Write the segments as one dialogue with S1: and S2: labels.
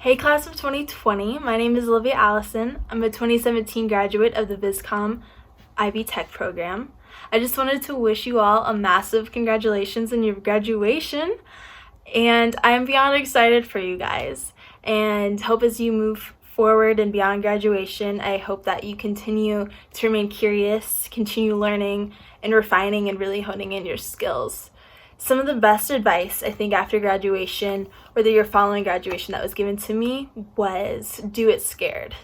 S1: Hey class of 2020, my name is Olivia Allison. I'm a 2017 graduate of the VisCom IB Tech program. I just wanted to wish you all a massive congratulations on your graduation, and I am beyond excited for you guys, and hope as you move forward and beyond graduation, I hope that you continue to remain curious, continue learning and refining and really honing in your skills. Some of the best advice I think after graduation or the year following graduation that was given to me was do it scared.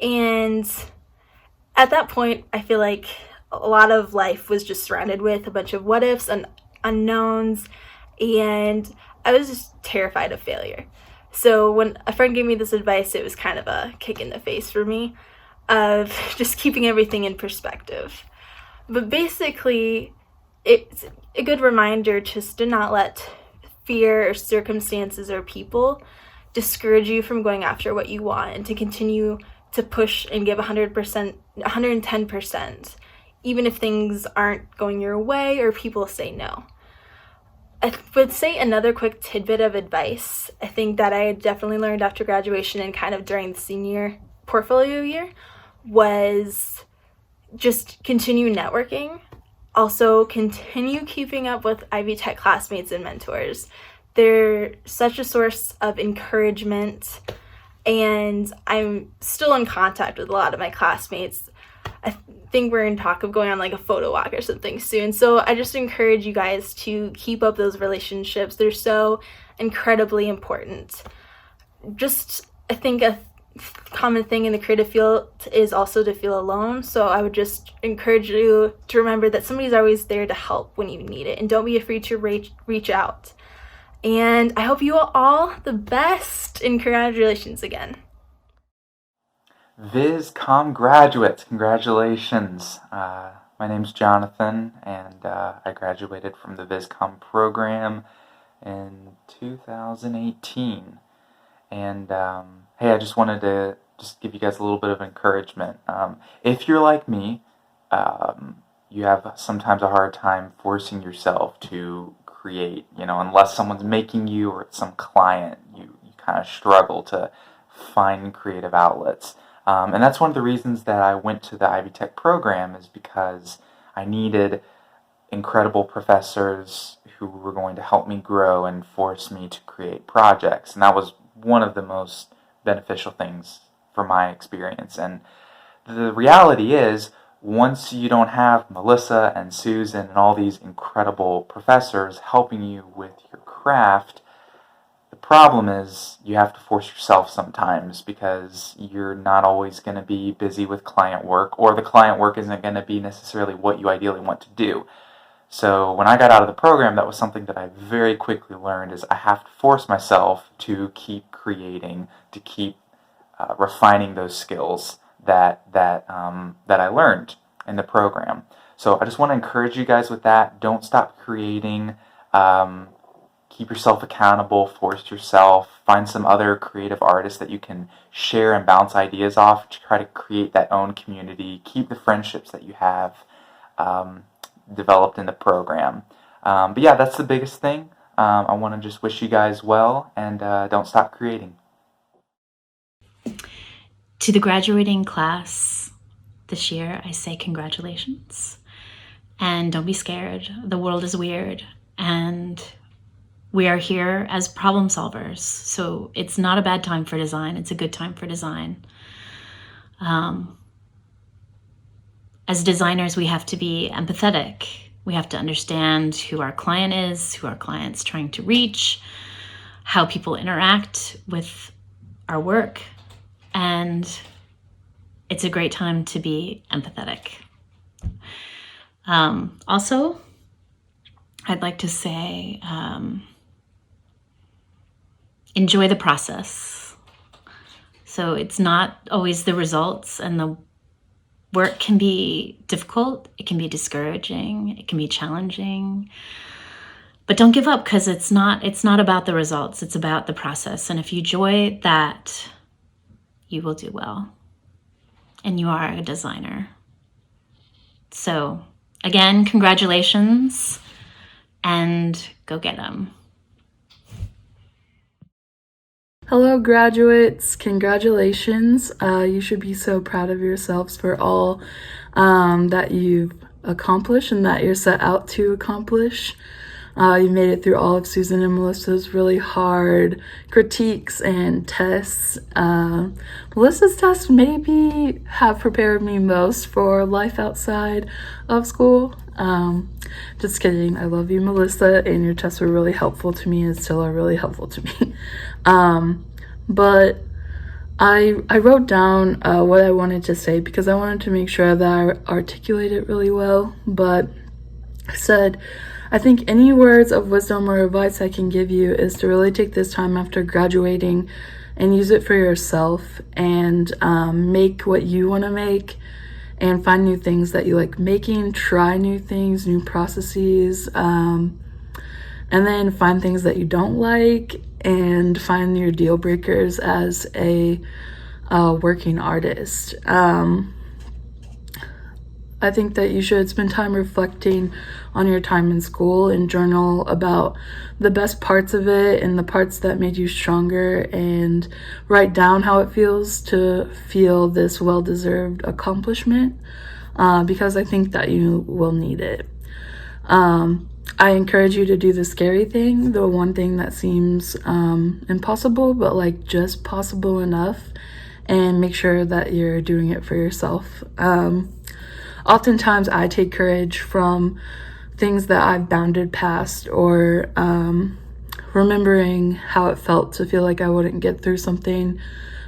S1: And at that point, I feel like a lot of life was just surrounded with a bunch of what ifs and unknowns, and I was just terrified of failure. So when a friend gave me this advice, it was kind of a kick in the face for me of just keeping everything in perspective. But basically, it's a good reminder just to not let fear or circumstances or people discourage you from going after what you want, and to continue to push and give 100%, 110%, even if things aren't going your way or people say no. I would say another quick tidbit of advice, I think that I definitely learned after graduation and kind of during the senior portfolio year, was just continue networking. Also, continue keeping up with Ivy Tech classmates and mentors. They're such a source of encouragement, and I'm still in contact with a lot of my classmates. I think we're in talk of going on like a photo walk or something soon. So I just encourage you guys to keep up those relationships. They're so incredibly important. Just, I think a common thing in the creative field is also to feel alone. So I would just encourage you to remember that somebody's always there to help when you need it, and don't be afraid to reach out. And I hope you all the best, and congratulations again.
S2: VisCom graduates, congratulations. My name's Jonathan, and I graduated from the VisCom program in 2018. And hey, I just wanted to just give you guys a little bit of encouragement. If you're like me, you have sometimes a hard time forcing yourself to create, unless someone's making you or it's some client, you kind of struggle to find creative outlets. And that's one of the reasons that I went to the Ivy Tech program, is because I needed incredible professors who were going to help me grow and force me to create projects. And that was one of the most beneficial things for my experience. And the reality is, once you don't have Melissa and Susan and all these incredible professors helping you with your craft, the problem is you have to force yourself sometimes, because you're not always going to be busy with client work, or the client work isn't going to be necessarily what you ideally want to do. So when I got out of the program, that was something that I very quickly learned, is I have to force myself to keep creating, to keep refining those skills that I learned in the program. So I just want to encourage you guys with that. Don't stop creating. Keep yourself accountable, force yourself, find some other creative artists that you can share and bounce ideas off to try to create that own community. Keep the friendships that you have developed in the program. But yeah, that's the biggest thing. I want to just wish you guys well, and don't stop creating.
S3: To the graduating class this year, I say congratulations. And don't be scared. The world is weird, and we are here as problem solvers. So it's not a bad time for design. It's a good time for design. As designers, we have to be empathetic. We have to understand who our client is, who our client's trying to reach, how people interact with our work. And it's a great time to be empathetic. Also, I'd like to say, enjoy the process. So it's not always the results, and the work can be difficult, it can be discouraging, it can be challenging. But don't give up, because it's not about the results, it's about the process. And if you enjoy that, you will do well. And you are a designer. So again, congratulations, and go get them.
S4: Hello, graduates. Congratulations. You should be so proud of yourselves for all that you've accomplished and that you're set out to accomplish. You made it through all of Susan and Melissa's really hard critiques and tests. Melissa's tests maybe have prepared me most for life outside of school. Just kidding. I love you, Melissa, and your tests were really helpful to me and still are really helpful to me. But I wrote down what I wanted to say because I wanted to make sure that I articulate it really well. But I said, I think any words of wisdom or advice I can give you is to really take this time after graduating and use it for yourself and make what you want to make and find new things that you like making, try new things, new processes, and then find things that you don't like and find your deal breakers as a working artist. I think that you should spend time reflecting on your time in school and journal about the best parts of it and the parts that made you stronger, and write down how it feels to feel this well-deserved accomplishment, because I think that you will need it. I encourage you to do the scary thing, the one thing that seems impossible, but like just possible enough, and make sure that you're doing it for yourself. Oftentimes I take courage from things that I've bounded past, or remembering how it felt to feel like I wouldn't get through something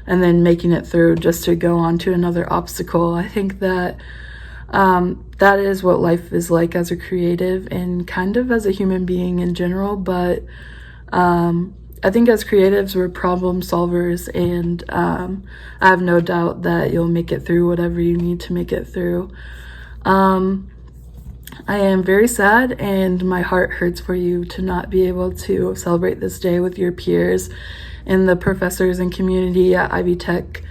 S4: and then making it through just to go on to another obstacle. I think that that is what life is like as a creative and kind of as a human being in general. But I think as creatives, we're problem solvers, and I have no doubt that you'll make it through whatever you need to make it through. I am very sad, and my heart hurts for you to not be able to celebrate this day with your peers and the professors and community at Ivy Tech.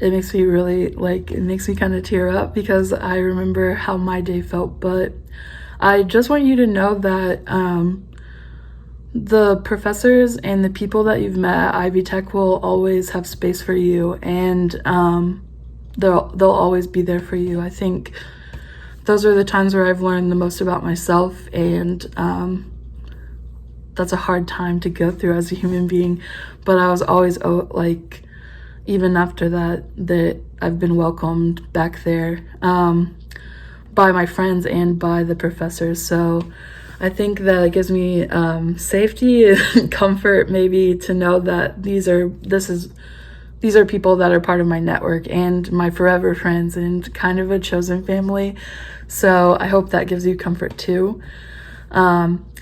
S4: It makes me really, it makes me kind of tear up because I remember how my day felt. But I just want you to know that the professors and the people that you've met at Ivy Tech will always have space for you, and they'll always be there for you. I think those are the times where I've learned the most about myself, and that's a hard time to go through as a human being. But I was always even after that I've been welcomed back there by my friends and by the professors. So I think that it gives me safety and comfort, maybe, to know that these are people that are part of my network and my forever friends and kind of a chosen family. So I hope that gives you comfort too.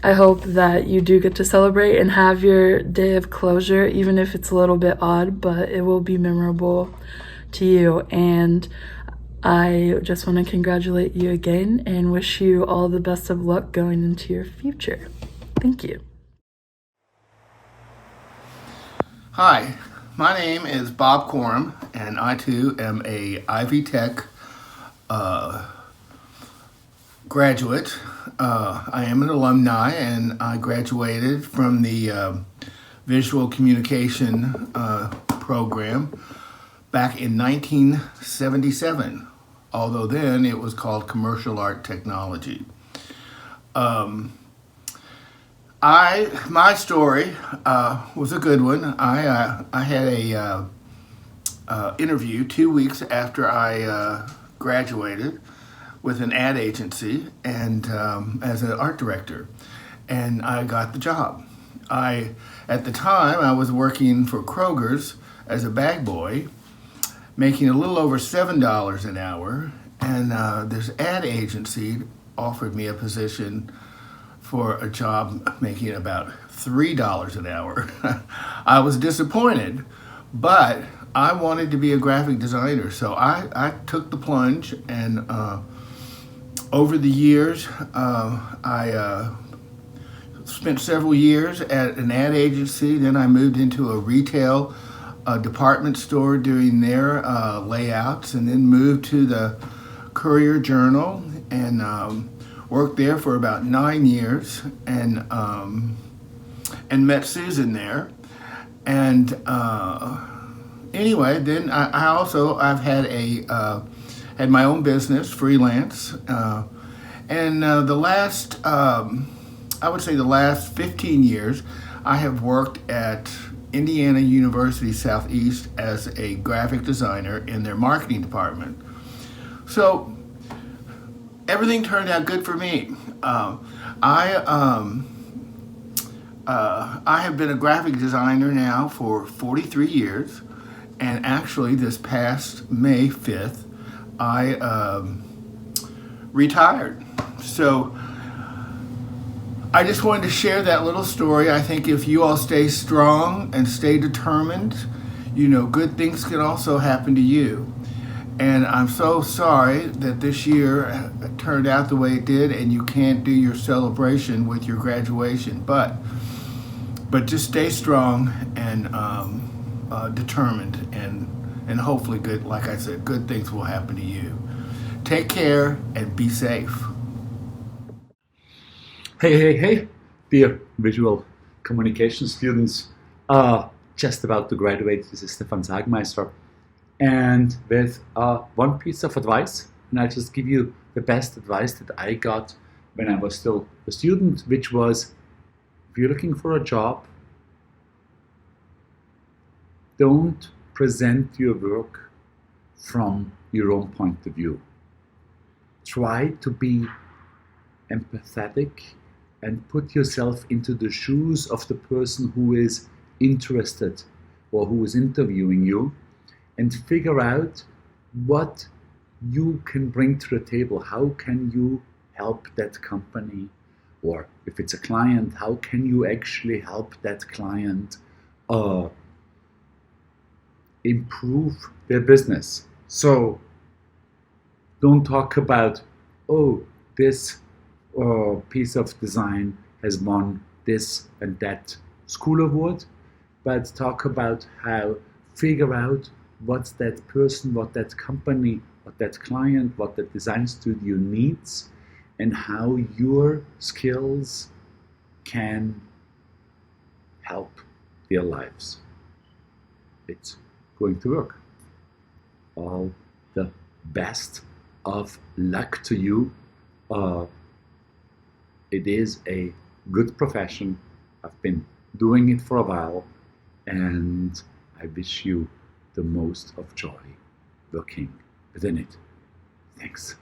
S4: I hope that you do get to celebrate and have your day of closure, even if it's a little bit odd, but it will be memorable to you. And I just want to congratulate you again and wish you all the best of luck going into your future. Thank you.
S5: Hi, my name is Bob Coram, and I too am a Ivy Tech graduate. I am an alumni, and I graduated from the visual communication program back in 1977, although then it was called commercial art technology. My story was a good one. I had a interview 2 weeks after I graduated with an ad agency and as an art director, and I got the job. At the time, I was working for Kroger's as a bag boy, making a little over $7 an hour, and this ad agency offered me a position for a job making about $3 an hour. I was disappointed, but I wanted to be a graphic designer, so I took the plunge, and over the years, I spent several years at an ad agency. Then I moved into a retail department store doing their layouts, and then moved to the Courier Journal and worked there for about 9 years. And and met Susan there. And anyway, then I've had my own business, freelance, and the last I would say the last 15 years, I have worked at Indiana University Southeast as a graphic designer in their marketing department. So everything turned out good for me. I have been a graphic designer now for 43 years, and actually this past May 5th, I retired. So I just wanted to share that little story. I think if you all stay strong and stay determined, good things can also happen to you. And I'm so sorry that this year turned out the way it did and you can't do your celebration with your graduation. But just stay strong and determined, and hopefully good, like I said, good things will happen to you. Take care and be safe.
S6: Hey, dear visual communication students, just about to graduate. This is Stefan Sagmeister, and with one piece of advice, and I'll just give you the best advice that I got when I was still a student, which was, if you're looking for a job, don't present your work from your own point of view. Try to be empathetic and put yourself into the shoes of the person who is interested or who is interviewing you, and figure out what you can bring to the table. How can you help that company? Or if it's a client, how can you actually help that client improve their business? So don't talk about, oh, this piece of design has won this and that school award, but talk about how, figure out what that person, what that company, what that client, what that design studio needs, and how your skills can help their lives. It's going to work. All the best of luck to you. It is a good profession. I've been doing it for a while, and I wish you the most of joy working within it. Thanks.